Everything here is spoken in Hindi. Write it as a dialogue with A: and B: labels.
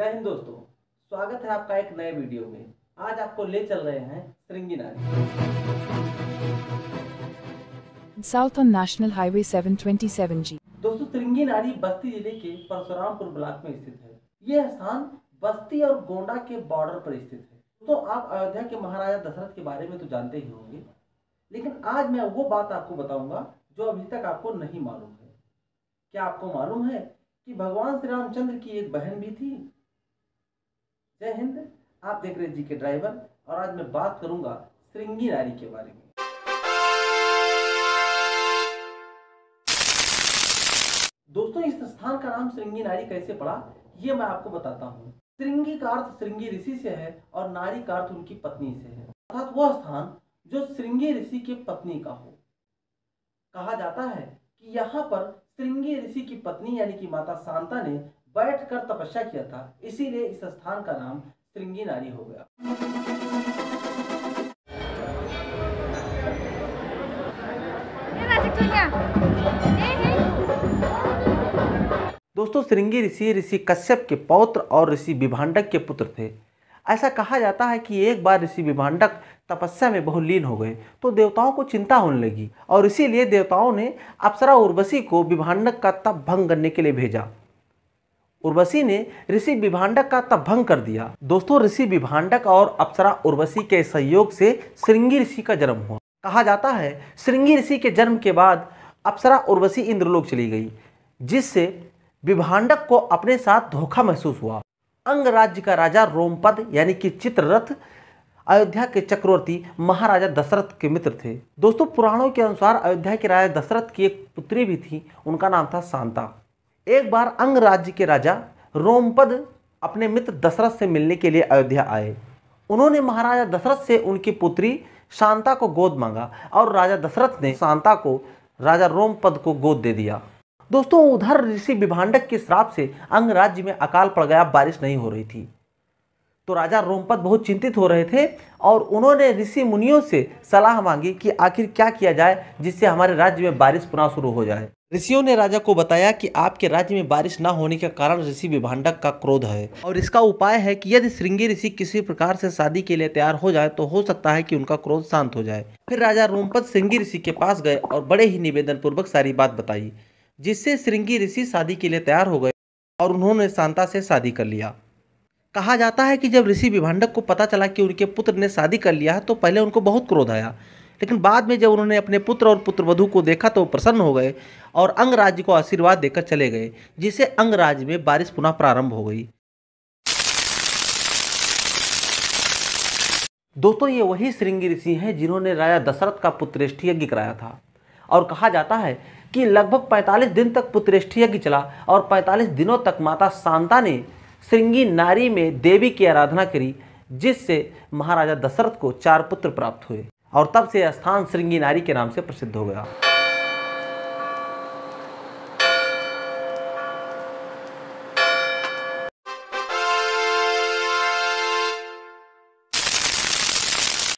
A: जय हिंद दोस्तों, स्वागत है आपका एक नए वीडियो में। आज आपको ले चल रहे हैं श्रृंगी नारी।
B: South on National Highway 727G।
A: दोस्तों, श्रृंगी नारी बस्ती जिले के परशुरामपुर ब्लॉक में स्थित है। यह स्थान बस्ती और गोंडा के बॉर्डर पर स्थित है। तो आप अयोध्या के महाराजा दशरथ के बारे में तो जानते ही होंगे, लेकिन आज मैं वो बात आपको बताऊंगा जो अभी तक आपको नहीं मालूम है। क्या आपको मालूम है कि भगवान श्री रामचंद्र की एक बहन भी थी? जय हिंद। आप देख रहे हैं जीके ड्राइवर और आज मैं बात करूंगा श्रृंगी नारी के बारे में। दोस्तों, इस स्थान का नाम श्रृंगी नारी कैसे पड़ा ये मैं आपको बताता हूँ। श्रृंगी का अर्थ श्रृंगी ऋषि से है और नारी का अर्थ उनकी पत्नी से है, अर्थात वह स्थान जो श्रृंगी ऋषि की पत्नी का हो। कहा जाता है कि यहाँ पर श्रृंगी ऋषि की पत्नी यानी कि माता शांता ने बैठकर तपस्या किया था, इसीलिए इस स्थान का नाम श्रृंगी नारी हो गया। दोस्तों, श्रृंगी ऋषि कश्यप के पौत्र और ऋषि विभांडक के पुत्र थे। ऐसा कहा जाता है कि एक बार ऋषि विभांडक तपस्या में बहुत लीन हो गए तो देवताओं को चिंता होने लगी और इसीलिए देवताओं ने अप्सरा उर्वशी को विभांडक का तप भंग करने के लिए भेजा। उर्वशी ने ऋषि विभांडक का तप भंग कर दिया। दोस्तों, ऋषि विभांडक और अप्सरा उर्वशी के सहयोग से श्रृंगी ऋषि का जन्म हुआ। कहा जाता है श्रृंगी ऋषि के जन्म के बाद अप्सरा उर्वशी इंद्रलोक चली गई, जिससे विभांडक को अपने साथ धोखा महसूस हुआ। अंग राज्य का राजा रोमपद यानी कि चित्ररथ अयोध्या के चक्रवर्ती महाराजा दशरथ के मित्र थे। दोस्तों, पुराणों के अनुसार अयोध्या के राजा दशरथ की एक पुत्री भी थी, उनका नाम था शांता। एक बार अंग राज्य के राजा रोमपद अपने मित्र दशरथ से मिलने के लिए अयोध्या आए। उन्होंने महाराजा दशरथ से उनकी पुत्री शांता को गोद मांगा और राजा दशरथ ने शांता को राजा रोमपद को गोद दे दिया। दोस्तों, उधर ऋषि विभांडक के श्राप से अंग राज्य में अकाल पड़ गया, बारिश नहीं हो रही थी। तो राजा रोमपद बहुत चिंतित हो रहे थे और उन्होंने ऋषि मुनियों से सलाह मांगी कि आखिर क्या किया जाए जिससे हमारे राज्य में बारिश पुनः शुरू हो जाए। ऋषियों ने राजा को बताया कि आपके राज्य में बारिश न होने के कारण ऋषि विभांडक का क्रोध है और इसका उपाय है कि यदि श्रृंगी ऋषि किसी प्रकार से शादी के लिए तैयार हो जाए तो हो सकता है कि उनका क्रोध शांत हो जाए। फिर राजा रोमपद श्रृंगी ऋषि के पास गए और बड़े ही निवेदन पूर्वक सारी बात बताई, जिससे श्रृंगी ऋषि शादी के लिए तैयार हो गए और उन्होंने शांता से शादी कर लिया। कहा जाता है कि जब ऋषि विभांडक को पता चला कि उनके पुत्र ने शादी कर लिया है तो पहले उनको बहुत क्रोध आया, लेकिन बाद में जब उन्होंने अपने पुत्र और पुत्रवधू को देखा तो प्रसन्न हो गए और अंग राज्य को आशीर्वाद देकर चले गए, जिससे अंग राज्य में बारिश पुनः प्रारंभ हो गई। दोस्तों, ये वही श्रृंगी ऋषि हैं जिन्होंने राजा दशरथ का पुत्रेष्ठी यज्ञ कराया था और कहा जाता है कि लगभग 45 दिन तक पुत्रेष्ठी यज्ञ चला और 45 दिनों तक माता शांता ने श्रृंगी नारी में देवी की आराधना करी, जिससे महाराजा दशरथ को 4 पुत्र प्राप्त हुए और तब से यह स्थान श्रृंगी नारी के नाम से प्रसिद्ध हो गया।